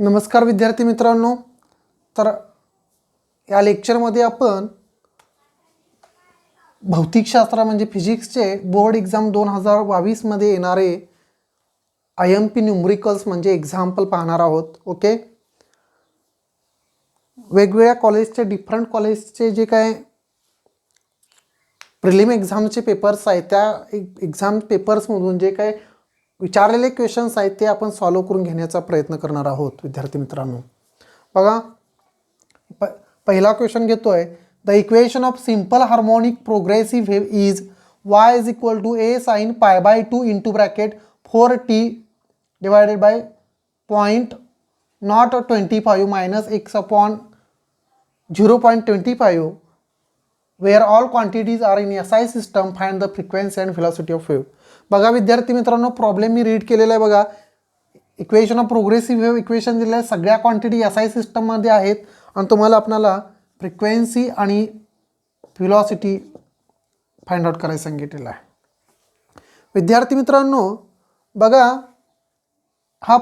नमस्कार विद्यार्थी मित्रांनो. तर या लेक्चरमध्ये आपण भौतिकशास्त्र म्हणजे फिजिक्सचे बोर्ड एक्झाम 2022 मध्ये येणारे IMP न्यूमरिकल्स म्हणजे एक्झाम्पल पाहणार आहोत. ओके, वेगवेगळ्या कॉलेजचे डिफरंट कॉलेजचे जे काय प्रिलिम एक्झामचे पेपर्स आहेत त्या एक्झाम पेपर्समधून जे काय विचारलेले क्वेश्चन्स आहेत ते आपण सॉल्व करून घेण्याचा प्रयत्न करणार आहोत. विद्यार्थी मित्रांनो बघा, पहिला क्वेश्चन घेतोय. The equation of simple harmonic progressive wave is y is equal to a sin π/2 into bracket 4t divided by 0.025 minus x upon 0.25 where all quantities are in SI system. find the frequency and velocity of wave. बघा विद्यार्थी मित्रांनो, problem me read केलेला आहे. बघा, equation of progressive wave equation दिलेलं आहे. सगळ्या quantity SI सिस्टममध्ये आहेत आणि तुम्हाला आपल्याला फ्रिक्वेन्सी आणि व्हेलॉसिटी फाइंड आउट करायला सांगितलेलं आहे. विद्यार्थी मित्रांनो बघा, हा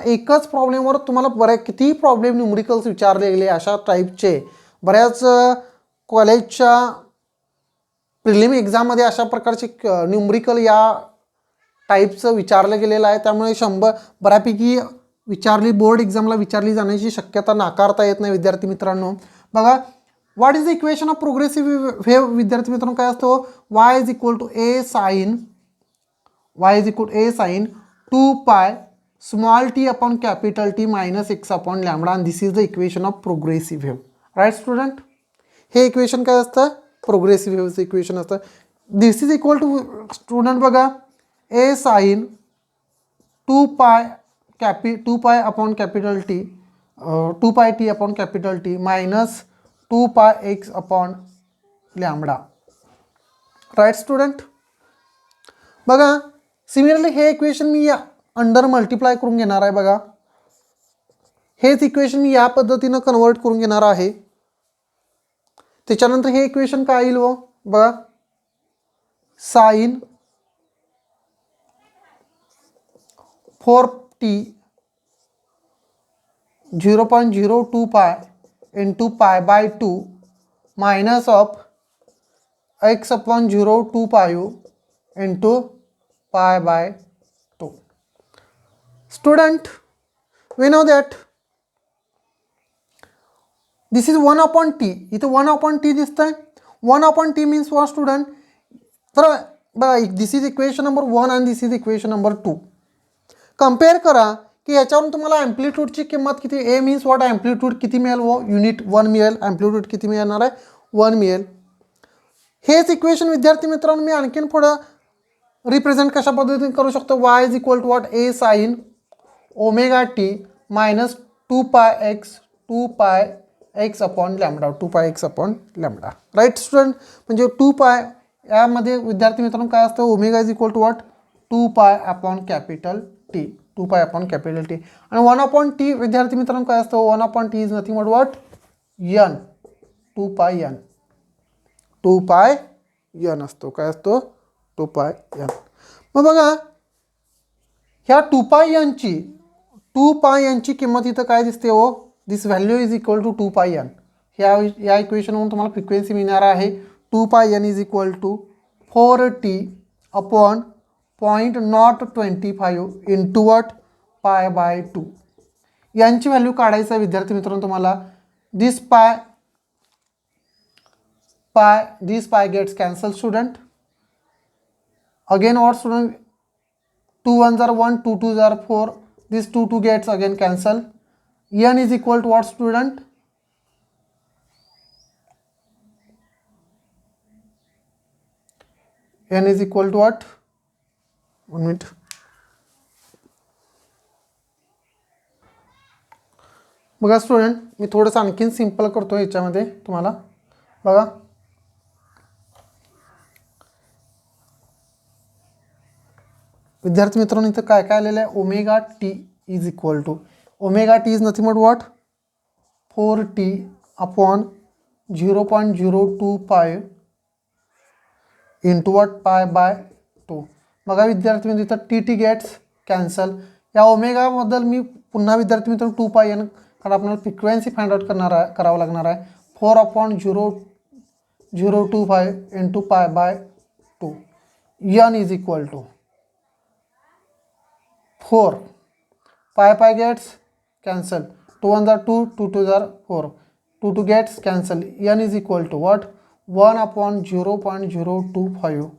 एकच प्रॉब्लेमवर तुम्हाला किती प्रॉब्लेम न्यूमरिकल्स विचारले गेले अशा टाईपचे बऱ्याच कॉलेजच्या प्रिलिम एक्झाममध्ये अशा प्रकारचे न्यूमरिकल या टाईपचं विचारलं गेलेलं आहे. त्यामुळे बऱ्यापैकी बोर्ड एक्झामला विचारली जाण्याची शक्यता नाकारता येत नाही. विद्यार्थी मित्रांनो बघा, what is the equation of progressive wave. विद्यार्थी मित्रांनो काय असतो, y is equal to a sin 2π small t upon capital T minus x upon lambda आणि this is the equation of progressive wave. Right student, हे equation काय असतं, progressive वेव्हचं equation असतं. This is equal to student बघा a sin 2π upon capital T 2πt upon capital T minus 2πx upon lambda. Right student, बघा similarly हे equation मी under multiply करून घेणार आहे. बघा, हेच इक्वेशन मी या पद्धतीनं कन्वर्ट करून घेणार आहे. त्याच्यानंतर हे इक्वेशन काय येईल हो, बघा sine 4t 0.025 into π/2 minus of x upon 0.25 into π/2. Student, we know that this is 1 upon t. इथे 1 upon t दिसतंय. 1 upon t means what student. तर बघा, दिस इज इक्वेशन नंबर 1 आणि this is equation number 2. Compare करा की याच्यावरून तुम्हाला ॲम्प्लिट्यूडची किंमत किती. ए मीन्स वॉट, ॲम्प्लिट्यूड किती मिळेल व युनिट 1 मिळेल. ॲम्प्लिट्यूड किती मिळणार आहे, 1 मिळेल. हेच इक्वेशन विद्यार्थी मित्रांनो मी आणखीन पुढं रिप्रेझेंट कशा पद्धतीने करू शकतो. y is equal to what, a sin ωt minus 2πx upon lambda 2πx upon lambda. Right student, म्हणजे 2π यामध्ये विद्यार्थी मित्रांनो काय असतं, omega is equal to what 2π upon capital T 2π upon capital T आणि 1 अपॉन T विद्यार्थी मित्रांनो काय असतं, 1 upon T is nothing but what n 2πn असतो. काय असतो, 2πn. मग बघा ह्या 2πn ची किंमत इथं काय दिसते हो, this value is equal to 2πn. या इक्वेशनवरून तुम्हाला फ्रिक्वेन्सी मिळणार आहे 2πn is equal to 4t upon 0.025 into what π/2. यांची व्हॅल्यू काढायचं आहे विद्यार्थी मित्रांनो तुम्हाला. This pi gets cancel student. Again what student, 2 1s are 1, 2 2s are 4. This 2 gets again cancel. n is equal to what student, n is equal to what, 1 minute. बघा student, मी थोडंसं आणखीन simple करतो याच्यामध्ये तुम्हाला. बघा विद्यार्थी मित्रांनो इथं काय काय आलेलं आहे, omega T is equal to, omega T is nothing but what 4t upon 0.025 into what π/2. बघा विद्यार्थी मित्र, इथं टी गेट्स कॅन्सल. या ओमेगाबद्दल मी पुन्हा विद्यार्थी मित्रांनो 2πn, कारण आपल्याला फ्रिक्वेन्सी फाइंड आउट करावं लागणार आहे. 4/0.025 into π/2. n is equal to 4. π gets cancel. 2 1 are 2, 2 2 are 4. 2 2 gets cancel. n is equal to what? 1/0.025.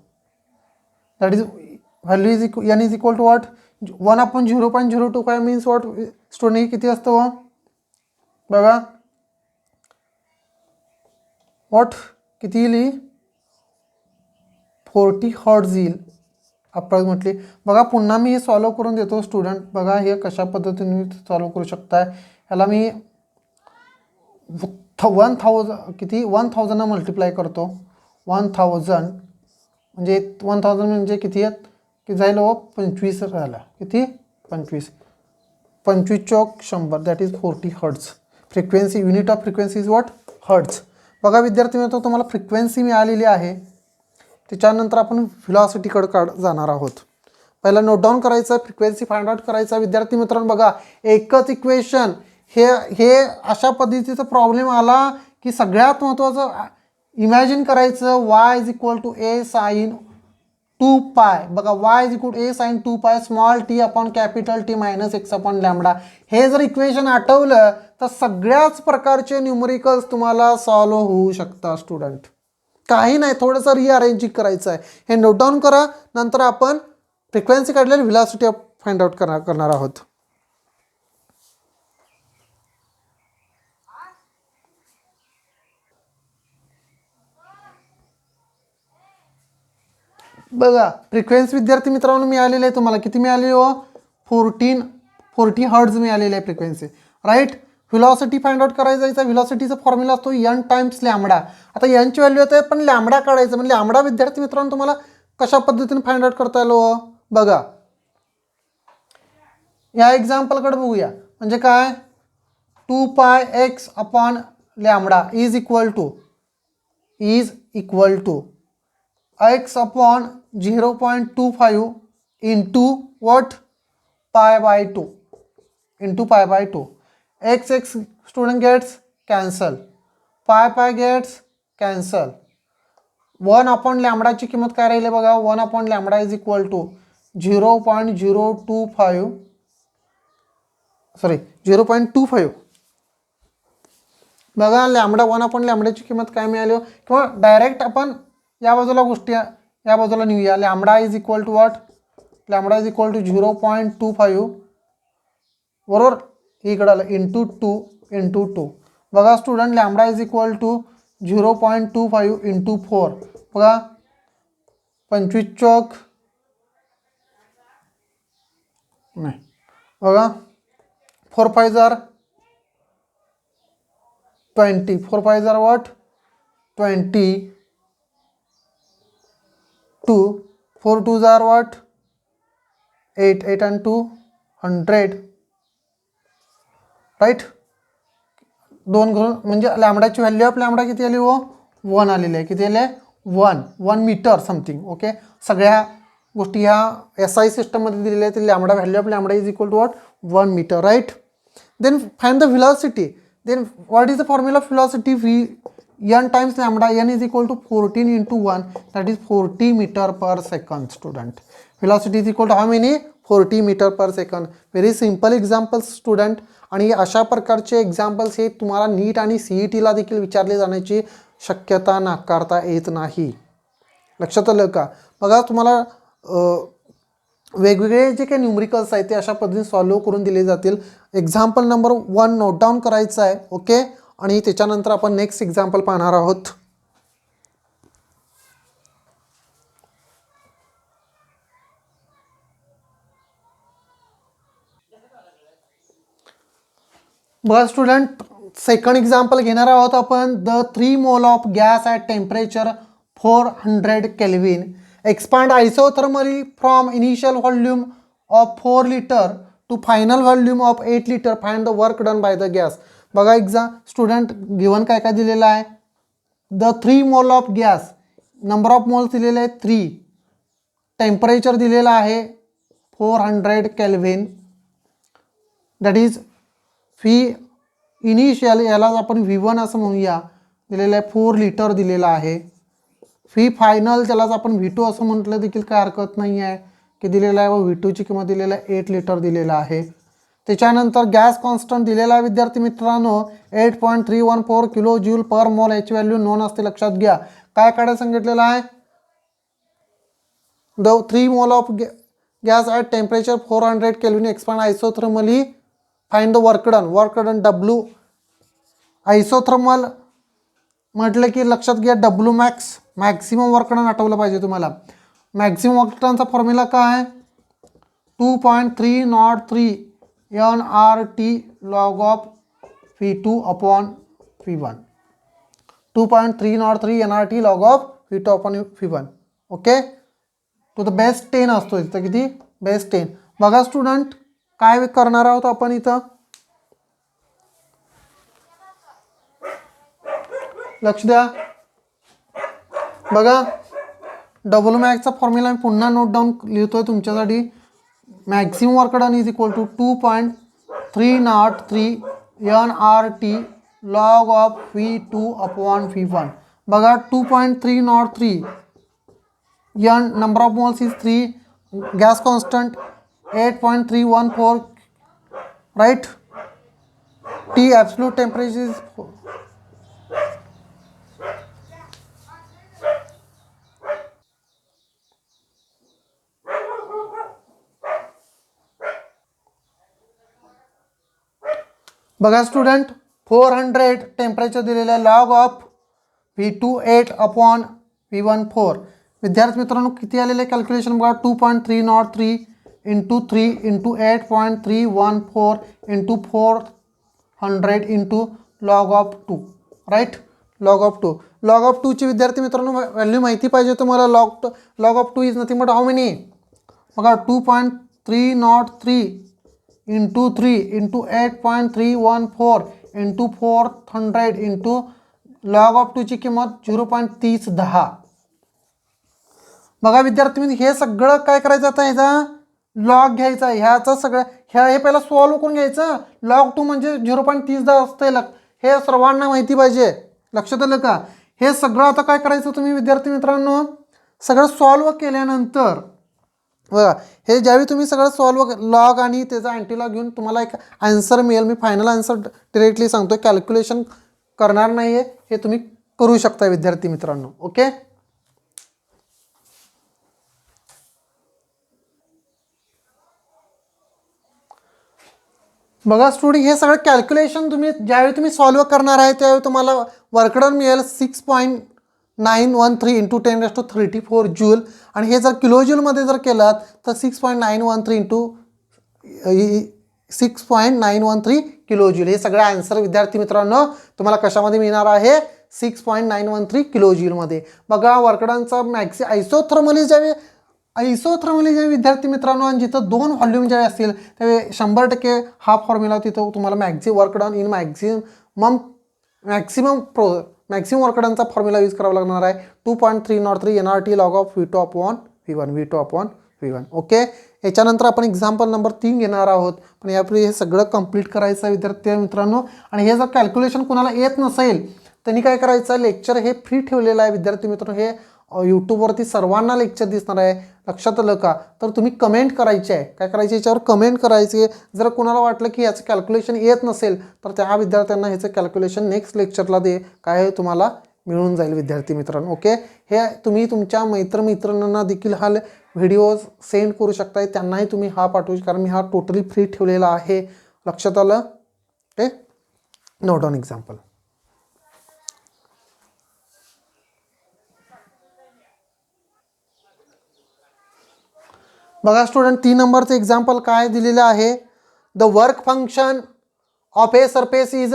That is value is n is equal to what? 1/0.025 means what? Student हे किती असतं व बघा what किती येईल 40 हर्ट्ज येईल अप्रॉक्सिमेटली. बघा पुन्हा मी हे सॉल्व करून देतो स्टुडंट. बघा हे कशा पद्धतीने सॉल्व करू शकताय. ह्याला मी 1000 किती 1000 मल्टिप्लाय करतो. 1000 म्हणजे 1000 म्हणजे किती आहेत की जाईल व 25 राहिला. किती 25 चौक 100. That is 40 hertz. Frequency unit of frequency is what hertz. बघा विद्यार्थी मित्र तुम्हाला फ्रिक्वेन्सी मिळालेली आहे. त्याच्यानंतर आपण व्हेलॉसिटीकडे जाणार आहोत. पहिला नोट डाऊन करायचं फ्रिक्वेन्सी फाइंड आउट करायचा. विद्यार्थी मित्रांनो बघा एकच इक्वेशन हे अशा पद्धतीचा प्रॉब्लेम आला की सगळ्यात महत्त्वाचं इमॅजिन करायचं y is equal to a sin 2π. बघा y is equal to a sin 2π small t upon capital T minus x upon lambda. हे जर इक्वेशन आठवलं तर सगळ्याच प्रकारचे न्यूमरिकल्स तुम्हाला सॉल्व होऊ शकतात स्टुडंट. काही नाही थोडंसं रिअरेंजिंग करायचं आहे. हे नोट डाऊन करा. नंतर आपण फ्रिक्वेन्सी काढलेली व्हेलॉसिटी फाइंड आउट करणार आहोत. बघा फ्रिक्वेन्सी विद्यार्थी मित्रांनो मिळालेली आहे तुम्हाला. किती मिळाली हो 40 हर्ट्ज मिळालेली आहे frequency right. Velocity find out करायचा आहे. व्हेलॉसिटीचा फॉर्म्युला असतो n टाइम्स लॅम्बडा. आता nची व्हॅल्यू येते पण लॅम्बडा काढायचं म्हणजे लॅम्बडा विद्यार्थी मित्रांनो तुम्हाला कशा पद्धतीने फाइंड आउट करता आलो बघा. या एक्झाम्पलकडे बघूया. म्हणजे काय 2πx upon lambda is equal to x upon 0.25 into what π/2 into π/2. x student gets cancel. π gets cancel. 1 upon लॅम्बडाची किंमत काय राहिली बघा 1 upon lambda is equal to 0.25 बघा लॅम्बडा 1 अपॉन लॅम्बडाची किंमत काय मिळाली. किंवा डायरेक्ट आपण या बाजूला गोष्टी या बाजूला नेऊया. Lambda is equal to what lambda is equal to 0.25 बरोबर इकडं आलं इंटू 2 बघा student lambda is equal to 0.25 into 4. बघा 25 चौक नाही बघा 4 5 जार 20 4 5 जार वॉट 20 2 4 2 जार वॉट 8 8 and 2 100 राईट. 2 घरून म्हणजे लॅम्बडाची व्हॅल्यू ऑफ लॅम्बडा किती आली हो 1 आलेली आहे. किती आले 1 मीटर समथिंग. ओके सगळ्या गोष्टी ह्या SI सिस्टममध्ये दिलेल्या आहेत. Lambda value of lambda is equal to what 1 metre right. Then find the velocity. Then what is the formula of velocity n times lambda n is equal to 14 into 1 that is 40 metre per second. Student velocity is equal to how many 40 metre per second. Very simple examples student. आणि अशा प्रकारचे examples हे तुम्हाला नीट आणि CETला देखील विचारले जाण्याची शक्यता नाकारता येत नाही. लक्षात आलं का. बघा तुम्हाला वेगवेगळे जे काही न्यूमरिकल्स आहेत ते अशा पद्धतीने सॉल्व्ह करून दिले जातील. एक्झाम्पल नंबर 1 नोट डाऊन करायचं आहे. ओके आणि त्याच्यानंतर आपण नेक्स्ट एक्झाम्पल पाहणार आहोत. बघा स्टुडंट सेकंड एक्झाम्पल घेणार आहोत आपण. The 3 mole of gas at temperature 400 kelvin expand isothermally from initial volume of 4 litre to final volume of 8 litre. Find the work done by the gas. बघा student given काय काय दिलेलं आहे. The 3 mole of gas number of moles दिलेले आहेत 3. Temperature दिलेलं आहे 400 kelvin that is फी इनिशियल, यालाच आपण V1 असं म्हणूया, दिलेलं आहे 4 लिटर दिलेलं आहे. फी फायनल त्यालाच आपण V2 असं म्हटलं देखील काय हरकत नाही आहे की दिलेलं आहे, व V2ची किंमत दिलेलं आहे 8 लिटर दिलेलं आहे. त्याच्यानंतर गॅस कॉन्स्टंट दिलेला आहे विद्यार्थी मित्रांनो 8.314 किलो ज्यूल पर मोल, याची व्हॅल्यू नोन असते, लक्षात घ्या. काय काढायला सांगितलेलं आहे, the 3 mole of gas at temperature 400 kelvin expand isothermally, find the work done W. Isothermal म्हटलं की लक्षात घ्या W max, maximum work done आठवलं पाहिजे तुम्हाला. मॅक्सिमम वर्क डनचा फॉर्म्युला काय आहे, 2.303 NRT log of V2 upon V1. 2.303 NRT log of V2 upon V1. Okay, तो द बेस 10 असतो इथं, किती बेस 10. बघा स्टुडंट, काय करणार आहोत आपण इथं, लक्ष द्या. बघा डब्ल्यू मॅक्सचा फॉर्म्युला मी पुन्हा नोट डाऊन लिहितोय तुमच्यासाठी. Maximum work done is equal to 2.303 NRT log of V2 upon V1. बघा 2.303 N number of moles is 3, gas constant 8.314, right. T absolute temperature is बघा स्टुडंट 400 टेम्परेचर दिलेलं आहे, log of V2 8 upon V1 4. विद्यार्थी मित्रांनो किती आलेलं आहे calculation बघा, 2.303 into 3 into 8.314 into 400 into log of 2, right. Log of 2, log of 2ची विद्यार्थी मित्रांनो व्हॅल्यू माहिती पाहिजे तुम्हाला. Log of 2 is nothing but how many, बघा 2.303 into 3 into 8.314 into 400 into log of 2ची किंमत 0.3010. बघा विद्यार्थी मित्र, हे सगळं काय करायचं आता, ह्याचा लॉग घ्यायचा, ह्याचं सगळं हे पहिला सॉल्व करून घ्यायचं. लॉग 2 म्हणजे 0.3010 असते, हे सर्वांना माहिती पाहिजे, लक्षात आलं का. हे सगळं आता काय करायचं तुम्ही विद्यार्थी मित्रांनो, सगळं सॉल्व केल्यानंतर बघा हे ज्यावेळी तुम्ही सगळं सॉल्व लॉग आणि त्याचा अँटीलॉग घेऊन तुम्हाला एक आन्सर मिळेल. मी फायनल आन्सर डिरेक्टली सांगतो, कॅल्क्युलेशन करणार नाही आहे, हे तुम्ही करू शकता विद्यार्थी मित्रांनो. ओके, बघा स्टुडंट, हे सगळं कॅल्क्युलेशन तुम्ही ज्यावेळी तुम्ही सॉल्व करणार आहे त्यावेळी तुम्हाला वर्कडन मिळेल 6.913 इंटू 10⁻34 जूल, आणि हे जर किलो जूलमध्ये जर केलात तर 6.913 इंटू 6.913 किलो जूल. हे सगळं आन्सर विद्यार्थी मित्रांनो तुम्हाला कशामध्ये मिळणार आहे, 6.913 किलो जूलमध्ये. बघा वर्कडनचा आयसोथर्मली ज्यावेळी विद्यार्थी मित्रांनो, आणि जिथं 2 व्हॉल्यूम ज्यावेळी असतील त्यावेळी 100% हा फॉर्म्युला तिथं तुम्हाला work done in maximum work डनचा फॉर्म्युला यूज करावा लागणार आहे. 2.303 NRT log of V2 upon V1. Okay, याच्यानंतर आपण एक्झाम्पल नंबर 3 घेणार आहोत, पण यापूर्वी हे सगळं कंप्लीट करायचं आहे विद्यार्थी मित्रांनो. आणि हे जर कॅल्क्युलेशन कोणाला येत नसेल त्यांनी काय करायचं, लेक्चर हे फ्री ठेवलेलं आहे विद्यार्थी मित्रांनो. हे यूट्यूबवरती सर्वांना लेक्चर दिसणार आहे, लक्षात आलं का. तर तुम्ही कमेंट करायचे आहे, काय करायचे, याच्यावर कमेंट करायचे. जर कोणाला वाटलं की याचं कॅल्क्युलेशन येत नसेल तर त्या विद्यार्थ्यांना ह्याचं कॅल्क्युलेशन नेक्स्ट लेक्चरला काय तुम्हाला मिळून जाईल विद्यार्थी मित्रांनो. ओके, हे तुम्ही तुमच्या मित्रमैत्रिणींना देखील हा व्हिडिओज सेंड करू शकताय, त्यांनाही तुम्ही हा पाठवू, कारण मी हा टोटली फ्री ठेवलेला आहे, लक्षात आलं. Okay, note down example. बघा स्टुडंट 3 नंबरचं एक्झाम्पल काय दिलेलं आहे, the work function of a surface is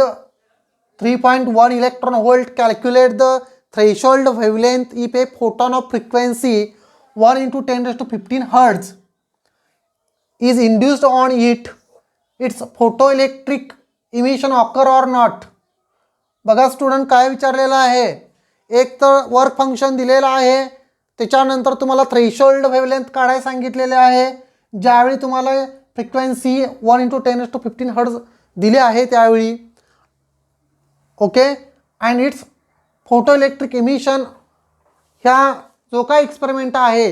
3.1 electron volt. Calculate the threshold wavelength if A photon of frequency 1 × 10⁻15 Hz is induced on it, its photoelectric emission occur or not. बघा student काय विचारलेलं आहे, एक तर work function दिलेलं आहे, त्याच्यानंतर तुम्हाला थ्रेशोल्ड वेवलेंथ काढायला सांगितलेले आहे. ज्यावेळी तुम्हाला फ्रिक्वेन्सी 1 × 10⁻15 हर्ट्ज दिले आहे त्यावेळी. Okay, and it's photo electric emission, ह्या जो काय एक्सपेरिमेंट आहे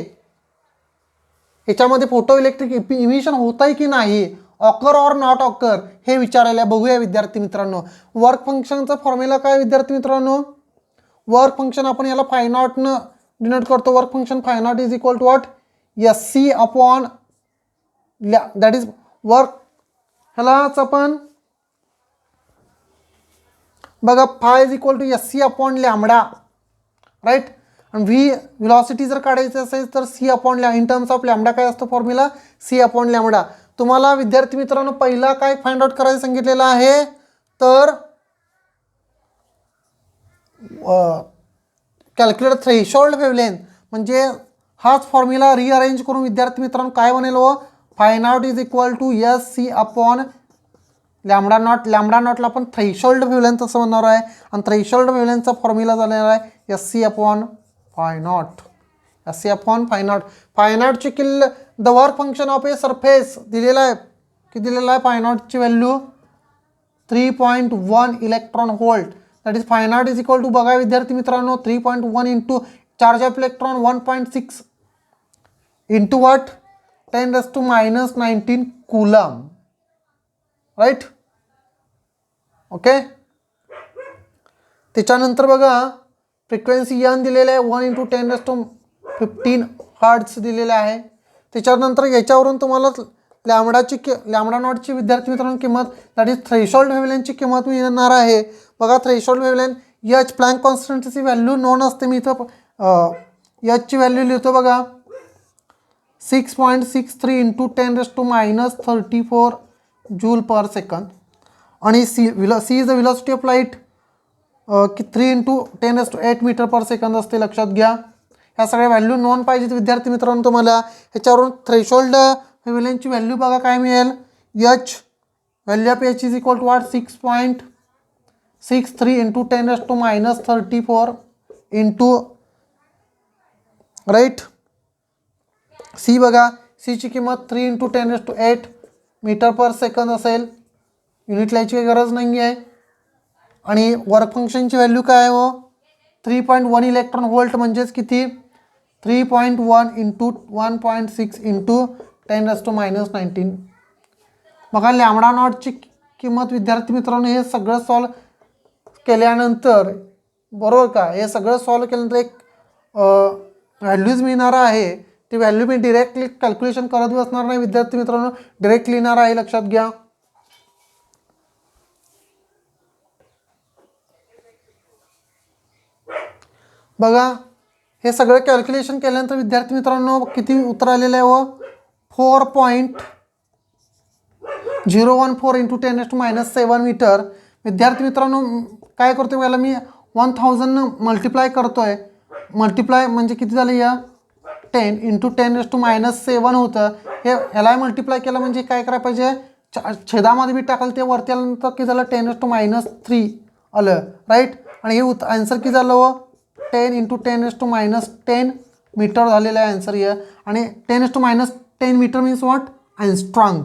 याच्यामध्ये फोटो इलेक्ट्रिक इमिशन होत आहे की नाही, ऑकर ऑर नॉट ऑकर, हे विचारायला. बघूया विद्यार्थी मित्रांनो. वर्क फंक्शनचा फॉर्म्युला काय विद्यार्थी मित्रांनो? वर्क फंक्शन आपण याला फाय नॉटनं डिनोट करतो. Work function phi not is equal to what? SC upon that is work. ह्यालाच आपण बघा phi is equal to SC upon lambda, right. आणि व्हिलॉसिटी जर काढायचं असेल तर C upon in terms of lambda काय असतो फॉर्म्युला? C upon lambda. तुम्हाला विद्यार्थी मित्रांनो पहिला काय फाइंड आउट करायचं सांगितलेलं आहे, तर कॅल्क्युलेट थ्रेशोल्ड वेव्हलेंथ, म्हणजे हाच फॉर्म्युला रिअरेंज करून विद्यार्थी मित्रांनो काय बनेल हो? Phi not is equal to SC upon lambda naught. Lambda नॉटला आपण थ्रेशोल्ड वेव्हलेंथ असं म्हणणार आहे, आणि थ्रेशोल्ड वेव्हलेंथचा फॉर्म्युला झालेला आहे SC upon phi naught. SC upon phi naught. Phi नॉटची the work function of a surface दिलेला आहे. किती दिलेला आहे फाय नॉटची value? 3.1 electron volt. That is phi not is equal to बघा विद्यार्थी मित्रांनो 3.1 into charge of electron 1.6 into what? 10⁻⁻19 coulomb, right. Okay, त्याच्यानंतर बघा फ्रिक्वेन्सी N दिलेलं आहे 1 × 10⁻15 हर्ट्ज दिलेलं आहे. त्याच्यानंतर याच्यावरून तुम्हाला लॅम्बडा नॉटची विद्यार्थी मित्रांनो किंमत, दॅट इज थ्रेशोल्ड वेव्हलेंथची किंमत मिळणार आहे. बघा थ्रेशोल्ड वेव्हलेंथ H प्लँक कॉन्स्टंटची व्हॅल्यू नोन असते. मी इथं H ची व्हॅल्यू लिहितो बघा 6.63 इंटू 10⁻34 जूल पर सेकंद. आणि C is the velocity of light, 3 × 10⁸ metre per second असते, लक्षात घ्या. ह्या सगळ्या व्हॅल्यू नोन पाहिजेत विद्यार्थी मित्रांनो तुम्हाला. ह्याच्यावरून थ्रेशोल्ड वेव्हलेंथची व्हॅल्यू बघा काय मिळेल? H value of H is equal to what? 6.63 into 10⁻34 into, right. C बघा, C ची किंमत 3 × 10⁸ मीटर पर सेकंद असेल. युनिट लिहायची काही गरज नाही आहे. आणि वर्क फंक्शनची व्हॅल्यू काय आहे हो? 3.1 इलेक्ट्रॉन व्होल्ट, म्हणजेच किती? 3.1 इंटू 1.6 इंटू 10⁻⁻19. बघा लॅम्बडा नॉटची किंमत विद्यार्थी मित्रांनो हे सगळं सॉल्व केल्यानंतर, बरोबर का, हे सगळं सॉल्व केल्यानंतर एक व्हॅल्यूज मिळणार आहे. ती व्हॅल्यू मी डिरेक्टली कॅल्क्युलेशन करत बसणार नाही विद्यार्थी मित्रांनो, डिरेक्ट लिहिणार आहे, लक्षात घ्या. बघा हे सगळं कॅल्क्युलेशन केल्यानंतर विद्यार्थी मित्रांनो किती उत्तर आलेलं आहे व 4.014 इंटू 10⁻⁻7 मीटर. विद्यार्थी मित्रांनो काय करतो याला मी 1000 मल्टिप्लाय करतोय. मल्टिप्लाय म्हणजे किती झालं? या 10 इंटू 10⁻⁻7 होतं. हे ह्याला मल्टिप्लाय केलं म्हणजे काय करायला पाहिजे? छेदामध्ये बी टाकलं, ते वरती आल्यानंतर किती झालं? 10⁻³ आलं, राईट. आणि हे आन्सर किती झालं व 10 इंटू 10⁻10 मीटर झालेलं आहे आन्सर हे. आणि 10⁻10 metre means what? Angstrom.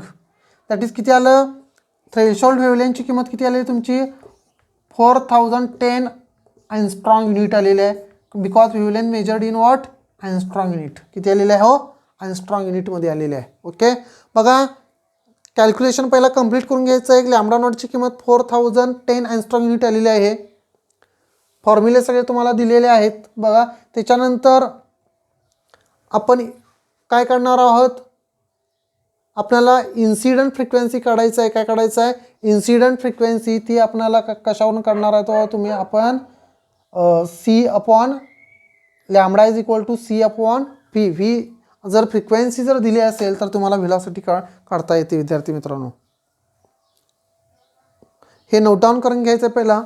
That is किती आलं? थ्रेशोल्ड वेव्हलेंथची किंमत किती आली तुमची? 4010 अँस्ट्रॉंग युनिट आलेले आहे. Because wavelength measured in what? Angstrom unit. किती आलेले आहे हो? अँस्ट्रॉंग युनिटमध्ये आलेले आहे. ओके, बघा कॅल्क्युलेशन पहिला कंप्लीट करून घ्यायचं आहे. लॅम्बडा नॉटची किंमत 4010 अँस्ट्रॉंग युनिट आलेली आहे. फॉर्म्युले सगळे तुम्हाला दिलेले आहेत. बघा त्याच्यानंतर आपण काय करणार आहोत? आपल्याला इन्सिडंट फ्रिक्वेन्सी काढायचं आहे. काय काढायचं आहे? Incident frequency. ती आपल्याला कशावरून काढणार आहे? तो तुम्ही आपण C upon lambda is equal to C upon V. जर फ्रिक्वेन्सी जर दिली असेल तर तुम्हाला व्हेलॉसिटी काढता येते विद्यार्थी मित्रांनो. हे नोट डाऊन करून घ्यायचं पहिला.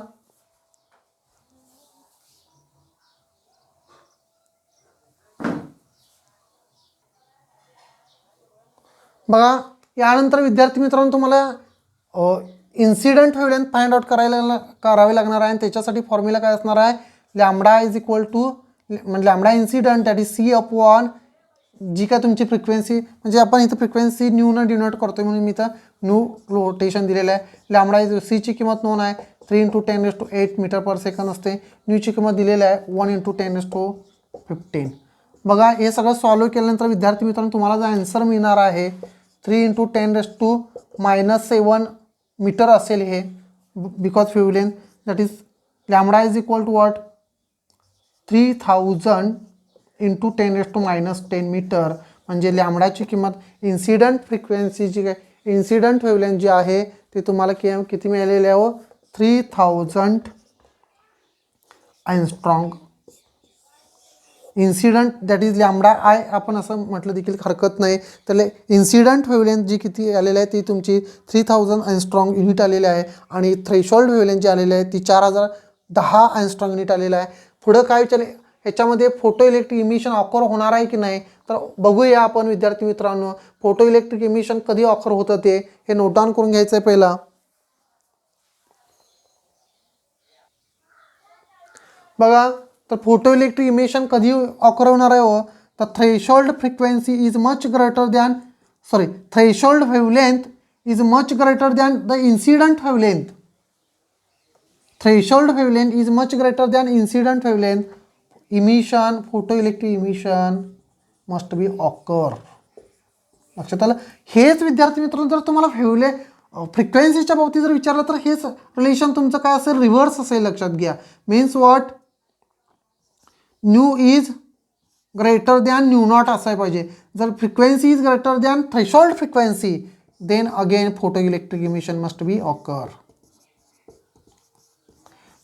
बघा यानंतर विद्यार्थी मित्रांनो तुम्हाला इन्सिडंट वेव्हलेंथ फाइंड आउट करावे लागणार आहे. आणि त्याच्यासाठी फॉर्म्युला काय असणार आहे? Lambda is equal to lambda incident that is C upon जी काय तुमची फ्रिक्वेन्सी, म्हणजे आपण इथं फ्रिक्वेन्सी न्यूनं डिनोट करतोय म्हणून मी इथं न्यू रोटेशन दिलेलं आहे. लॅम्बडा इज सीची किंमत नोन आहे 3 × 10⁸ मीटर पर सेकंड असते. न्यूची किंमत दिलेली आहे 1 × 10⁻15. बघा हे सगळं सॉल्व्ह केल्यानंतर विद्यार्थी मित्रांनो तुम्हाला जो आन्सर मिळणार आहे 3 × 10⁻⁷ मीटर असेल हे, बिकॉज फ्युलेन that is lambda is equal to what 3000 × 10⁻⁻10 metre. म्हणजे लॅम्बडाची किंमत इन्सिडंट फ्रिक्वेन्सी जी काय इन्सिडंट वेव्हलेंथ जी आहे ते तुम्हाला किती मिळालेले आहे 3000 angstrom. Incident that is lambda I आपण असं म्हटलं देखील हरकत नाही. तर इन्सिडंट वेव्हलेंथ जी किती आलेली आहे ती तुमची 3000 एंगस्ट्रॉम युनिट आलेली आहे आणि थ्रेशोल्ड वेव्हलेंथ जी आलेली आहे ती 4010 एंगस्ट्रॉम युनिट आलेलं आहे. पुढं काय विचारले ह्याच्यामध्ये फोटो इलेक्ट्रिक इमिशन ऑकर होणार आहे की नाही, तर बघूया आपण विद्यार्थी मित्रांनो. फोटो इलेक्ट्रिक इमिशन कधी ऑकर होतं ते हे नोट डाऊन करून घ्यायचं आहे पहिला. बघा तर फोटो इलेक्ट्रिक इमिशन कधी ऑकर होणार आहे हो, तर threshold frequency is much greater than threshold wavelength is much greater than the incident wavelength. Threshold wavelength is much greater than incident wavelength. Emission photoelectric emission must be occur. लक्षात आलं. हेच विद्यार्थी मित्रांनो जर तुम्हाला फ्रिक्वेन्सीच्या बाबतीत जर विचारलं तर हेच रिलेशन तुमचं काय असेल रिव्हर्स असेल. लक्षात घ्या. Means what nu is greater than nu nought असायला पाहिजे. जर frequency is greater than threshold frequency then again photo electric emission must be occur.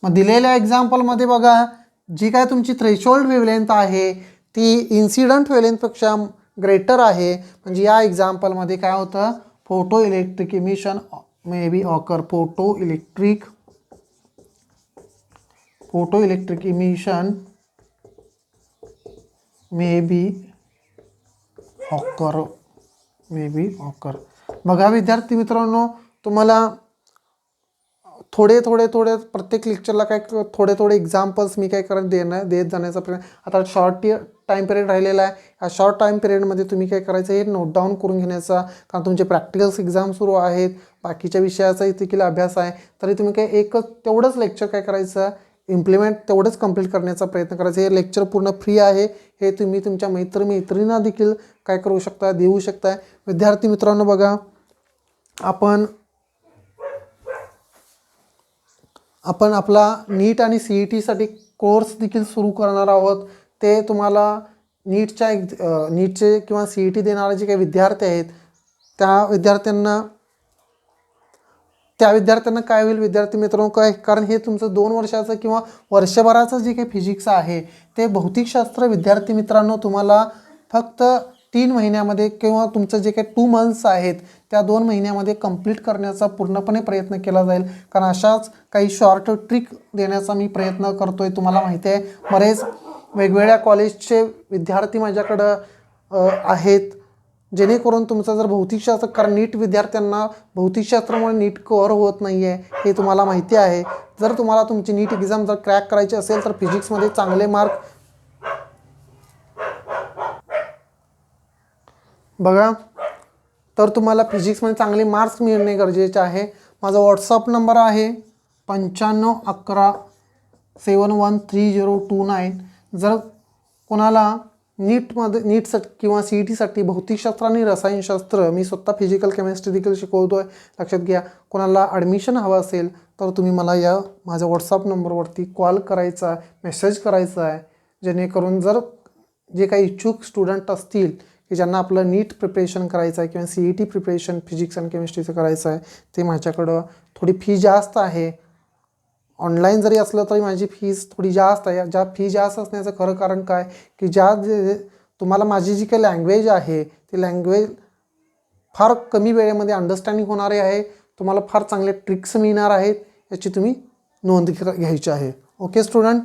मग दिलेल्या एक्झाम्पलमध्ये बघा जी काय तुमची थ्रेशोल्ड वेव्हलेंथ आहे ती इन्सिडंट वेव्हलेंथपेक्षा ग्रेटर आहे. म्हणजे या एक्झाम्पलमध्ये काय होतं photo electric emission may be occur. Photo electric emission may be occur. बघा विद्यार्थी मित्रांनो तुम्हाला थोडे प्रत्येक लेक्चरला काय थोडे एक्झाम्पल्स मी काय देत जाण्याचा प्रयत्न. आता शॉर्ट टाईम पिरियड राहिलेला आहे. ह्या शॉर्ट टाईम पिरियडमध्ये तुम्ही काय करायचं हे नोट डाऊन करून घेण्याचा, कारण तुमचे प्रॅक्टिकल्स एक्झाम सुरू आहेत, बाकीच्या विषयाचा देखील अभ्यास आहे. तरी तुम्ही काय तेवढंच लेक्चर काय करायचं इम्प्लिमेंट तेवढंच कंप्लीट करण्याचा प्रयत्न करायचा. हे लेक्चर पूर्ण फ्री आहे. हे तुम्ही तुमच्या मैत्रिणींना देखील काय करू शकता देऊ शकता. विद्यार्थी मित्रांनो बघा आपण आपला नीट आणि CET कोर्स देखील सुरू करणार आहोत. ते तुम्हाला नीटचे किंवा CET देणारे जे काही विद्यार्थी आहेत त्या विद्यार्थ्यांना काय होईल विद्यार्थी मित्रांनो काय, कारण हे तुमचं 2 वर्षाचं किंवा वर्षभराचं जे काही फिजिक्स आहे ते भौतिकशास्त्र विद्यार्थी मित्रांनो तुम्हाला फक्त 3 महिन्यामध्ये किंवा तुमचं जे काही 2 मंथ्स आहेत त्या 2 महिन्यामध्ये कंप्लीट करण्याचा पूर्णपणे प्रयत्न केला जाईल. कारण अशाच काही शॉर्ट ट्रिक देण्याचा मी प्रयत्न करतो आहे. तुम्हाला माहिती आहे बरेच वेगवेगळ्या कॉलेजचे विद्यार्थी माझ्याकडं आहेत जेणेकरून तुमचं जर भौतिकशास्त्र, कारण नीट विद्यार्थ्यांना भौतिकशास्त्रामुळे नीट कव्हर होत नाही आहे हे तुम्हाला माहिती आहे. जर तुम्हाला तुमची नीट एक्झाम जर क्रॅक करायची असेल तर फिजिक्समध्ये चांगले मार्क बघा तर तुम्हाला फिजिक्समध्ये चांगले मार्क्स मिळणे गरजेचे आहे. माझा व्हॉट्सअप नंबर आहे 9511713029. जर कोणाला नीटसाठी किंवा CETसाठी भौतिकशास्त्र आणि रसायनशास्त्र, मी स्वतः फिजिकल केमिस्ट्री देखील शिकवतो आहे लक्षात घ्या, कोणाला ॲडमिशन हवं असेल तर तुम्ही मला माझ्या व्हॉट्सअप नंबरवरती कॉल करायचा, मेसेज करायचा आहे. जेणेकरून जर जे काही इच्छुक स्टुडंट असतील की ज्यांना आपलं नीट प्रिपरेशन करायचं आहे किंवा CET प्रिपरेशन फिजिक्स आणि केमिस्ट्रीचं करायचं आहे ते माझ्याकडं थोडी फी जास्त आहे. ऑनलाईन जरी असलं तरी माझी फीस थोडी जास्त आहे. फी जास्त असण्याचं खरं कारण काय की तुम्हाला माझी जी काही लँग्वेज आहे ती लँग्वेज फार कमी वेळेमध्ये अंडरस्टँडिंग होणारी आहे. तुम्हाला फार चांगले ट्रिक्स मिळणार आहेत याची तुम्ही नोंद घ्यायची आहे. ओके स्टुडंट,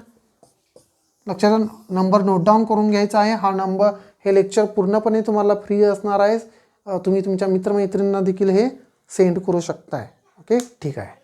लक्षात नंबर नोट डाऊन करून घ्यायचा आहे. हा नंबर हे लेक्चर पूर्णपणे तुम्हाला फ्री असणार आहे. तुम्ही तुमच्या मित्रमैत्रिणींना देखील हे सेंड करू शकताय. ओके ठीक आहे.